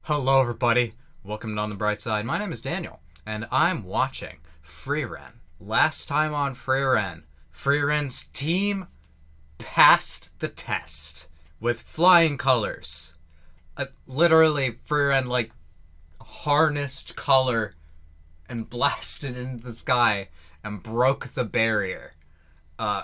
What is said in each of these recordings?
Hello everybody, welcome to On the Bright Side. My name is Daniel, and I'm watching FRIEREN. Last time on FRIEREN, FRIEREN's team passed the test with flying colors. Literally, FRIEREN harnessed color and blasted into the sky and broke the barrier.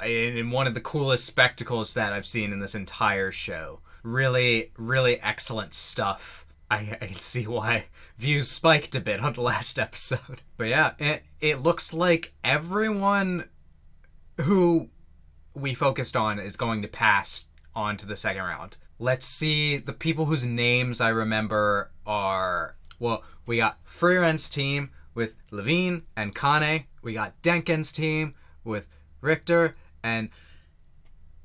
In one of the coolest spectacles that I've seen in this entire show. Really, really excellent stuff. I can see why views spiked a bit on the last episode. But yeah, it looks like everyone who we focused on is going to pass on to the second round. Let's see, the people whose names I remember are... Well, we got FRIEREN's team with Levine and Kane. We got Denken's team with Richter and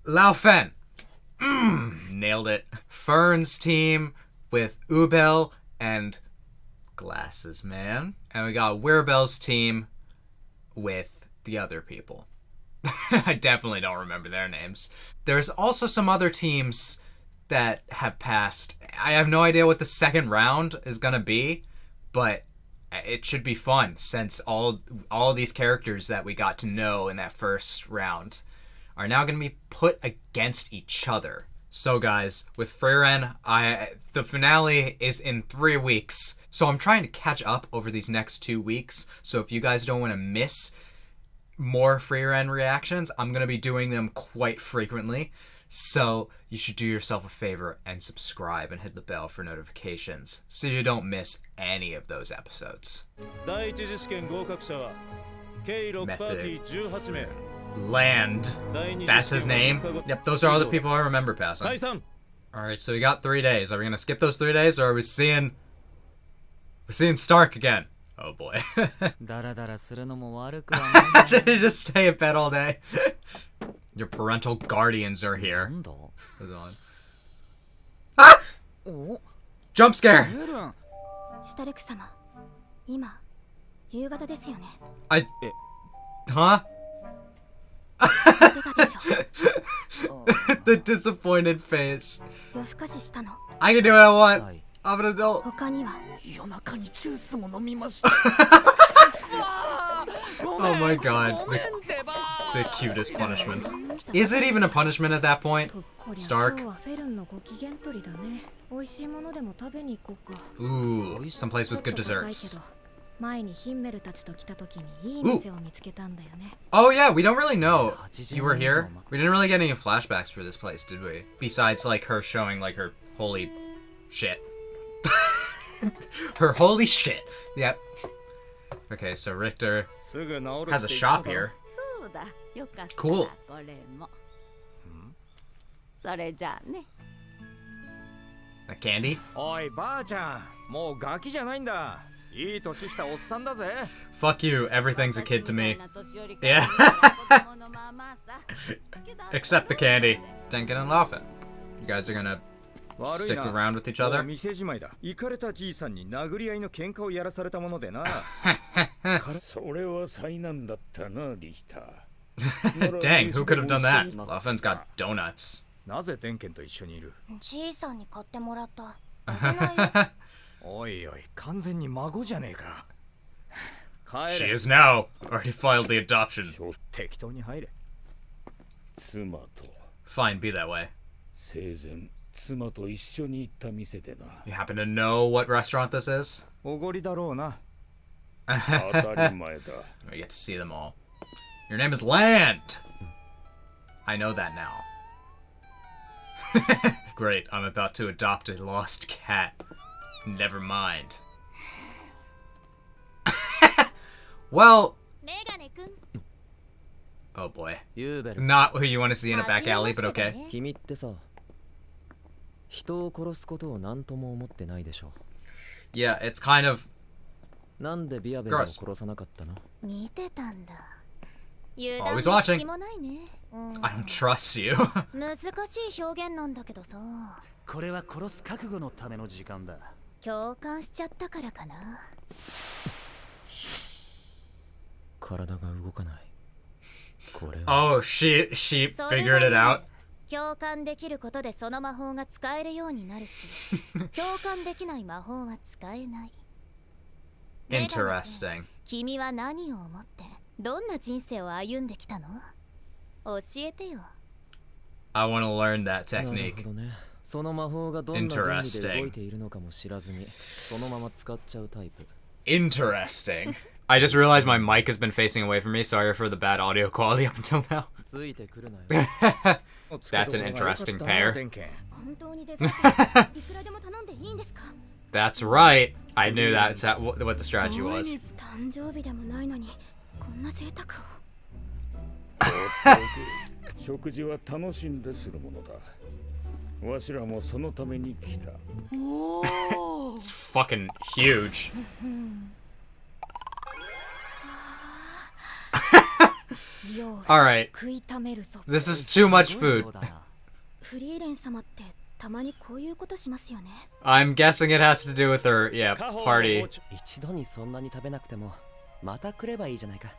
Laufen. Nailed it. Fern's team with Ubel and Glasses Man. And we got Wirbel's team with the other people. I definitely don't remember their names. There's also some other teams that have passed. I have no idea what the second round is gonna be, but it should be fun since all these characters that we got to know in that first round are now going to be put against each other. So guys, with FRIEREN, the finale is in 3 weeks. So I'm trying to catch up over these next 2 weeks. So if you guys don't want to miss more FRIEREN reactions, I'm going to be doing them quite frequently. So you should do yourself a favor and subscribe and hit the bell for notifications so you don't miss any of those episodes. Method. Land. That's his name? Yep, those are all the people I remember passing. Alright, so we got 3 days. Are we gonna skip those 3 days, or are we seeing... We're seeing Stark again. Oh boy. Did he just stay in bed all day? Your parental guardians are here. Hold on. Ah! Jump scare! Huh? The disappointed face. I can do what I want. I'm an adult. Oh my god. The cutest punishment. Is it even a punishment at that point? Stark? Ooh, someplace with good desserts. Ooh. Oh yeah, we don't really know. You were here? We didn't really get any flashbacks for this place, did we? Besides like her showing like her holy shit. Her holy shit. Yep. Okay, so Richter has a shop here. Cool. A candy? Fuck you, everything's a kid to me. Yeah. Except the candy. Denken and Laufen. You guys are gonna stick around with each other? Dang, who could have done that? Laufen's got donuts. She is now. Already filed the adoption. Fine, be that way. You happen to know what restaurant this is? We get to see them all. Your name is Land! I know that now. Great, I'm about to adopt a lost cat. Never mind. Well... Oh boy. Not who you want to see in a back alley, but okay. Yeah, it's kind of... gross. Always watching. I don't trust you. Oh, she figured it out. 共感できることでその魔法が使えるようになるし、共感できない魔法は使えない。Interesting. 君は何を思ってどんな人生を歩んできたの？教えてよ。I want to learn that technique. その魔法がどんな原理で動いているのかも知らずにそのまま使っちゃうタイプ。Interesting. I just realized my mic has been facing away from me. Sorry for the bad audio quality up until now. ついてくるなよ。That's an interesting pair. 本当にデザートいくらでも頼んでいいんですか？ That's right. I knew that's what the strategy was. 誕生日でもないのにこんな贅沢を。食事は楽しんでするものだ。わしらもそのために来た。It's fucking huge. Alright. This is too much food. フリーレン様ってたまにこういうことしますよね。I'm guessing it has to do with her, yeah, party. 一度にそんなに食べなくてもまた来ればいいじゃないか。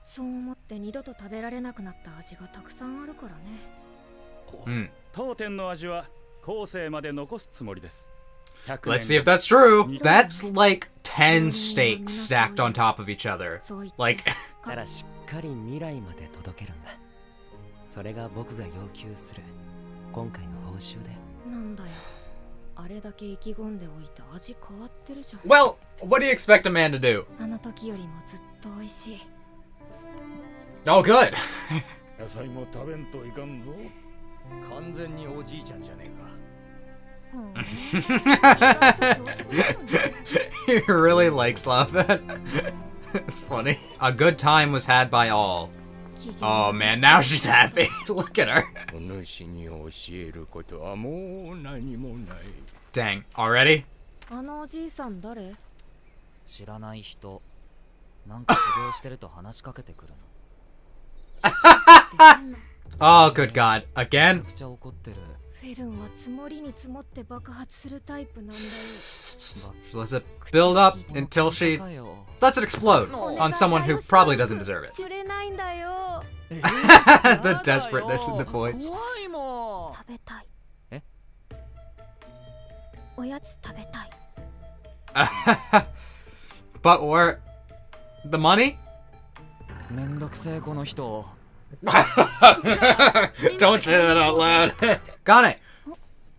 そう思って二度と食べられなくなった味がたくさんあるからね。当店の味は後世まで残すつもりです。Let's see if that's true. That's like 10 steaks stacked on top of each other. Like だからしっかり未来まで届けるんだ。それが僕が要求する今回の報酬で。なんだよ。あれだけ意気込んでおいて味変わってるじゃん。Well, what do you expect a man to do? あの時よりもずっと美味しい。Oh, good. 野菜も食べんといかんぞ。完全におじいちゃんじゃねえか。He really likes laughing. It's funny. A good time was had by all. Oh man, now she's happy. Look at her. Dang, already? あのおじいさん誰？知らない人。なんか修行してると話しかけてくるの。Oh, good God. Again? めちゃくちゃ怒ってる。フェルンは積もりに積もって爆発するタイプなんだよ。Let's it build up until she lets it explode on someone who probably doesn't deserve it. 釣れないんだよ。The desperateness in the voice. 食べたい。え？おやつ食べたい。But where? The money? めんどくせえこの人。Don't say that out loud. Got it.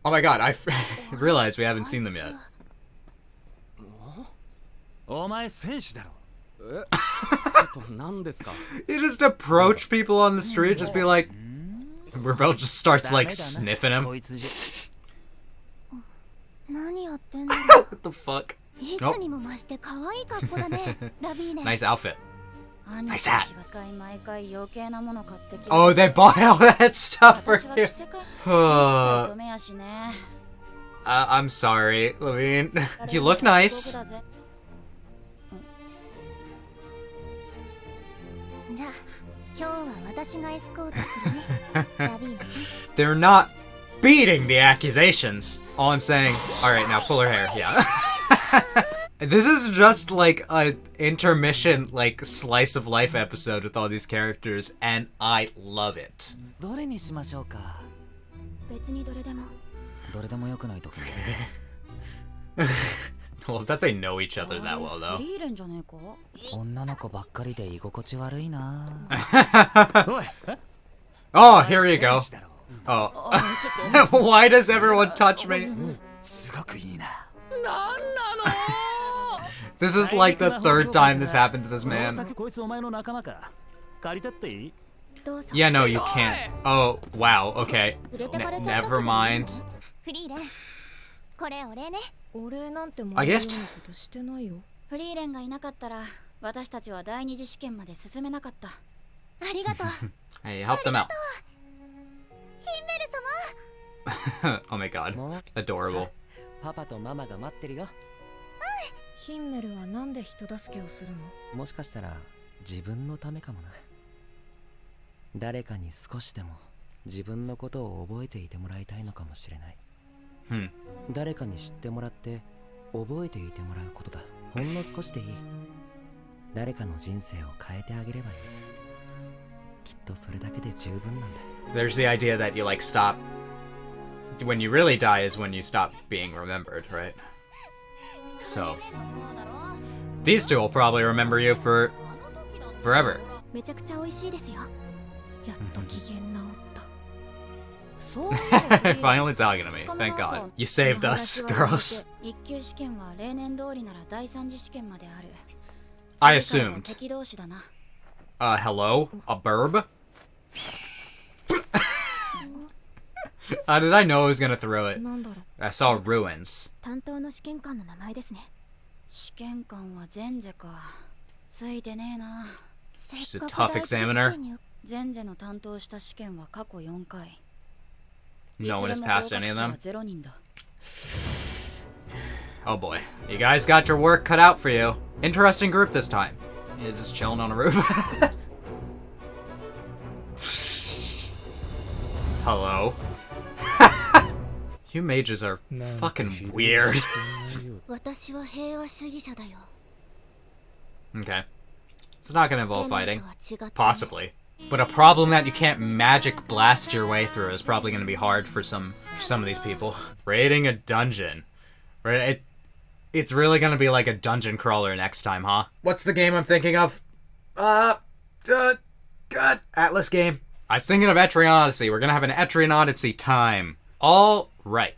Oh my God, I realized we haven't seen them yet. お前戦士だろ。ちょっと何ですか? You just approach people on the street, just be like, Rebel just starts like sniffing him. こいつじゃ。何やってんの？ What the fuck? いつにも増して可愛い格好だね。ラビーネ。 Nice outfit. Nice hat. 毎回余計なもの買ってきて。 Oh, they bought all that stuff for you. I'm sorry, Levine. You look nice. じゃあ、今日は私がエスコートするね。ラビーネ。 They're not beating the accusations. All I'm saying. All right, now pull her hair. Yeah. This is just like a intermission, like slice of life episode with all these characters, and I love it. どれにしましょうか。別にどれでも。どれでも良くないとき。Well, that they know each other that well, though. フリーレンじゃねえか？女の子ばっかりで居心地悪いな。Oh, here you go. Oh. Why does everyone touch me? すごくいいな。 This is like the third time this happened to this man. Yeah, no, you can't. Oh, wow, okay. Never mind. A gift? フリーレンがいなかったら私たちは第二次試験まで進めなかった。ありがとう。 Hey, help them out. ヒンメル様。 Oh my god. Adorable. パパとママが待ってるよ。ヒンメルはなんで人助けをするの？もしかしたら自分のためかもな。誰かに少しでも自分のことを覚えていてもらいたいのかもしれない。誰かに知ってもらって覚えていてもらうことだ。ほんの少しでいい。誰かの人生を変えてあげればいい。きっとそれだけで十分なんだ。 There's the idea that you like stop when you really die is when you stop being remembered, right? So these two will probably remember you for forever. めちゃくちゃ美味しいですよ。やっと機嫌直った。そう。Finally talking to me. Thank God. You saved us, girls. 一級試験は例年通りなら第三次試験まである。 I assumed. 敵同士だな。Hello? A burb? How did I know I was gonna throw it? なんだろう。 I saw ruins. 担当の試験官の名前ですね。試験官は前世か。ついてねえな。 She's a tough examiner. 前世の担当した試験は過去4回。 No one has passed any of them. 0人だ。 Oh boy. You guys got your work cut out for you. Interesting group this time. You're just chilling on a roof. Hello? You mages are fucking weird. 私は平和主義者だよ。 Okay. It's not gonna involve fighting. Possibly. But a problem that you can't magic blast your way through is probably gonna be hard for some of these people. Raiding a dungeon. Right? It's really gonna be like a dungeon crawler next time, huh? What's the game I'm thinking of? God. Atlas game. I was thinking of Etrian Odyssey. We're gonna have an Etrian Odyssey time. All right.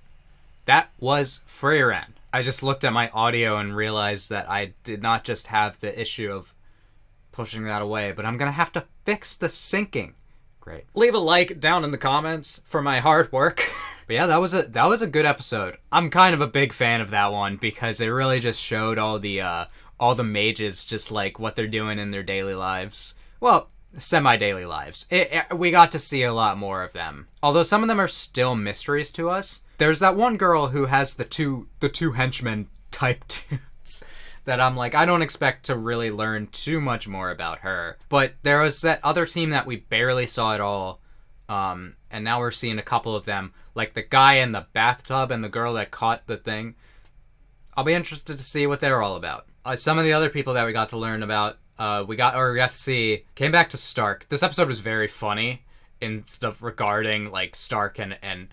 That was FRIEREN. I just looked at my audio and realized that I did not just have the issue of pushing that away, but I'm gonna have to fix the syncing. Great. Leave a like down in the comments for my hard work. But yeah, that was a good episode. I'm kind of a big fan of that one because it really just showed all the mages just like what they're doing in their daily lives. Well, semi-daily lives. We got to see a lot more of them. Although some of them are still mysteries to us. There's that one girl who has the two henchmen type dudes that I'm like, I don't expect to really learn too much more about her. But there was that other team that we barely saw at all. And now we're seeing a couple of them, like the guy in the bathtub and the girl that caught the thing. I'll be interested to see what they're all about. Some of the other people that we got to learn about, we got to see, came back to Stark. This episode was very funny in stuff regarding like Stark and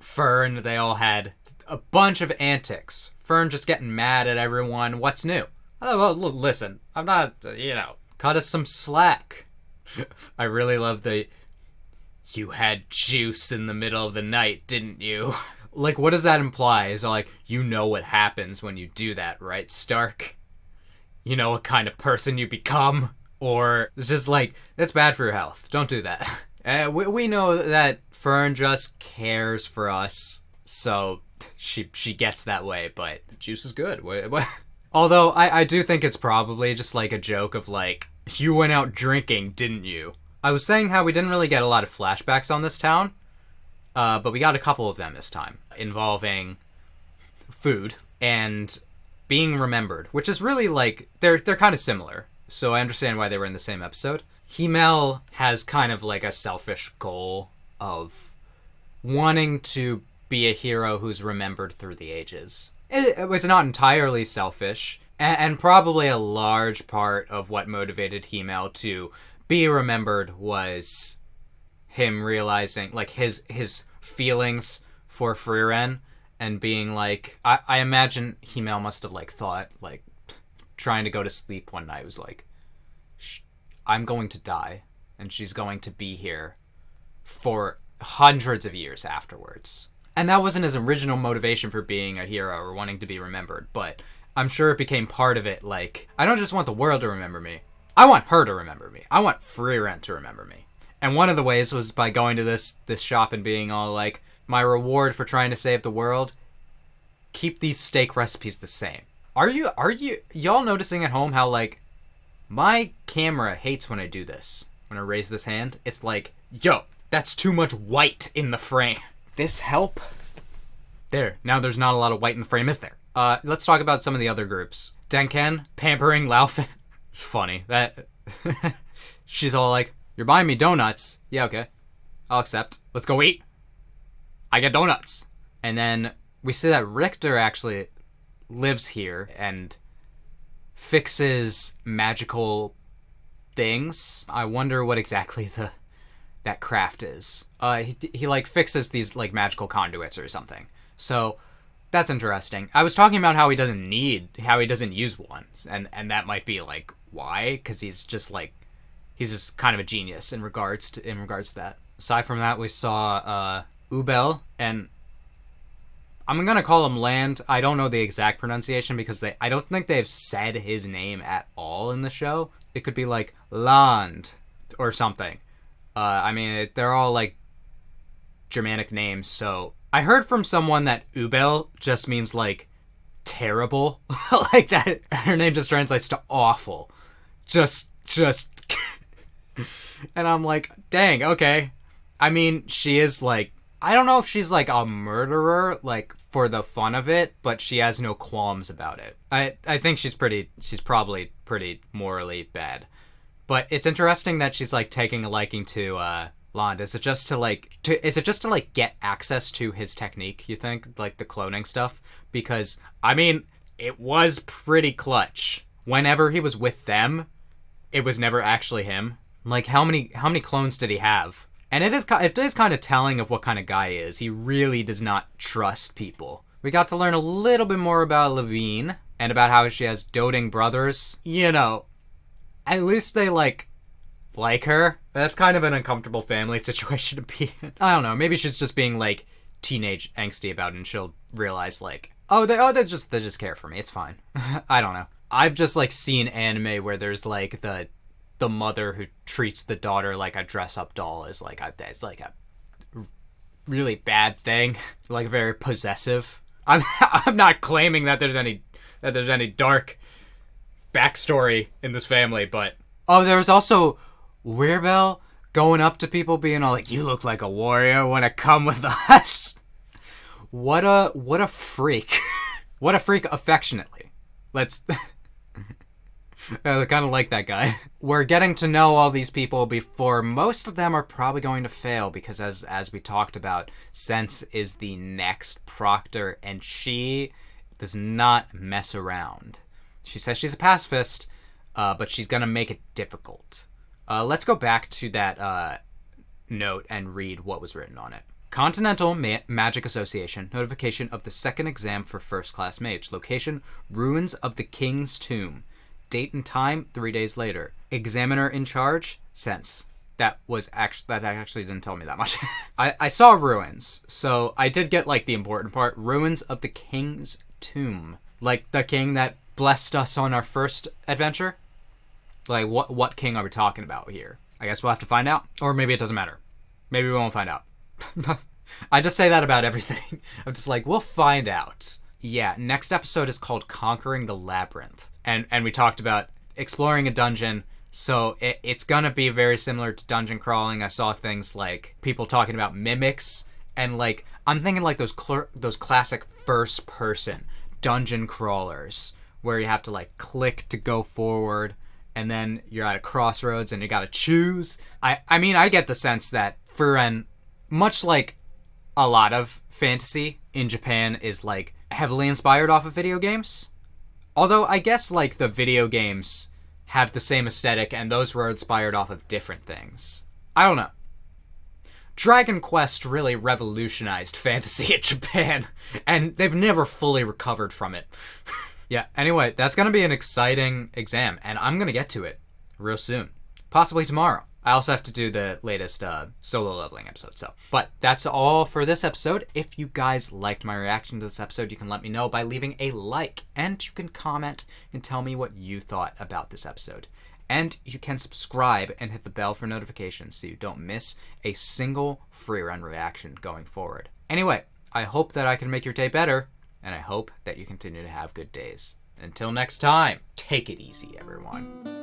Fern. They all had a bunch of antics. Fern just getting mad at everyone. What's new? Oh, well, listen, I'm not, cut us some slack. I really love the, you had juice in the middle of the night, didn't you? Like, what does that imply? Is it like, you know what happens when you do that, right, Stark? You know what kind of person you become? Or it's just like, that's bad for your health. Don't do that. We know that Fern just cares for us, so she gets that way, but juice is good. Although, I do think it's probably just like a joke of like, you went out drinking, didn't you? I was saying how we didn't really get a lot of flashbacks on this town, but we got a couple of them this time, involving food and being remembered, which is really like, they're kind of similar, so I understand why they were in the same episode. Himmel has kind of like a selfish goal of wanting to be a hero who's remembered through the ages. It's not entirely selfish, and probably a large part of what motivated Himmel to be remembered was him realizing, like, his feelings for FRIEREN and being like, I imagine Himmel must have, like, thought, like, trying to go to sleep one night was like, I'm going to die, and she's going to be here for hundreds of years afterwards. And that wasn't his original motivation for being a hero or wanting to be remembered, but I'm sure it became part of it, like, I don't just want the world to remember me. I want her to remember me. I want FRIEREN to remember me. And one of the ways was by going to this shop and being all like, my reward for trying to save the world, keep these steak recipes the same. Are y'all noticing at home how, like, my camera hates when I do this. When I raise this hand, it's like, yo, that's too much white in the frame. This help? There, now there's not a lot of white in the frame, is there? Let's talk about some of the other groups. Denken, pampering Laufin. It's funny, that... She's all like, you're buying me donuts. Yeah, okay. I'll accept. Let's go eat. I get donuts. And then we see that Richter actually lives here and fixes magical things. I wonder what exactly that craft is. He like fixes these like magical conduits or something. So that's interesting. I was talking about how he doesn't use one, and that might be like why, because he's just kind of a genius in regards to that. Aside from that, we saw Ubel, and I'm gonna call him Land. I don't know the exact pronunciation because I don't think they've said his name at all in the show. It could be like Land or something. I mean, they're all like Germanic names, so I heard from someone that Ubel just means like terrible, like that. Her name just translates to awful, just. And I'm like, dang, okay. I mean, she is like, I don't know if she's like a murderer, like for the fun of it, but she has no qualms about it. I think she's probably pretty morally bad. But it's interesting that she's like taking a liking to Land. Is it just to get access to his technique, you think? Like the cloning stuff? Because I mean, it was pretty clutch. Whenever he was with them, it was never actually him. Like how many clones did he have? And it is kind of telling of what kind of guy he is. He really does not trust people. We got to learn a little bit more about Levine and about how she has doting brothers. You know, at least they like her. That's kind of an uncomfortable family situation to be in. I don't know. Maybe she's just being like teenage angsty about it, and she'll realize like, they just care for me. It's fine. I don't know. I've just like seen anime where there's like the mother who treats the daughter like a dress-up doll is like it's like a really bad thing, like very possessive. I'm not claiming that there's any dark backstory in this family, but there was also Weirbel going up to people being all like, "You look like a warrior. Want to come with us?" What a freak! What a freak! Affectionately, let's. I kind of like that guy. We're getting to know all these people before most of them are probably going to fail because as we talked about, Sense is the next proctor and she does not mess around. She says she's a pacifist, but she's going to make it difficult. Let's go back to that note and read what was written on it. Continental Magic Association. Notification of the second exam for first class mage. Location, Ruins of the King's Tomb. Date and time, 3 days later. Examiner in charge, Sense. That actually didn't tell me that much. I saw ruins, so I did get like the important part. Ruins of the King's Tomb. Like the king that blessed us on our first adventure? Like what king are we talking about here? I guess we'll have to find out. Or maybe it doesn't matter. Maybe we won't find out. I just say that about everything. I'm just like, we'll find out. Yeah, next episode is called Conquering the Labyrinth. And we talked about exploring a dungeon, so it's gonna be very similar to dungeon crawling. I saw things like people talking about mimics, and like I'm thinking like those classic first person dungeon crawlers where you have to like click to go forward, and then you're at a crossroads and you gotta choose. I mean I get the sense that FRIEREN, much like a lot of fantasy in Japan, is like heavily inspired off of video games. Although, I guess, like, the video games have the same aesthetic, and those were inspired off of different things. I don't know. Dragon Quest really revolutionized fantasy in Japan, and they've never fully recovered from it. Yeah, anyway, that's going to be an exciting exam, and I'm going to get to it real soon. Possibly tomorrow. I also have to do the latest solo leveling episode, so. But that's all for this episode. If you guys liked my reaction to this episode, you can let me know by leaving a like, and you can comment and tell me what you thought about this episode. And you can subscribe and hit the bell for notifications so you don't miss a single FRIEREN reaction going forward. Anyway, I hope that I can make your day better, and I hope that you continue to have good days. Until next time, take it easy, everyone.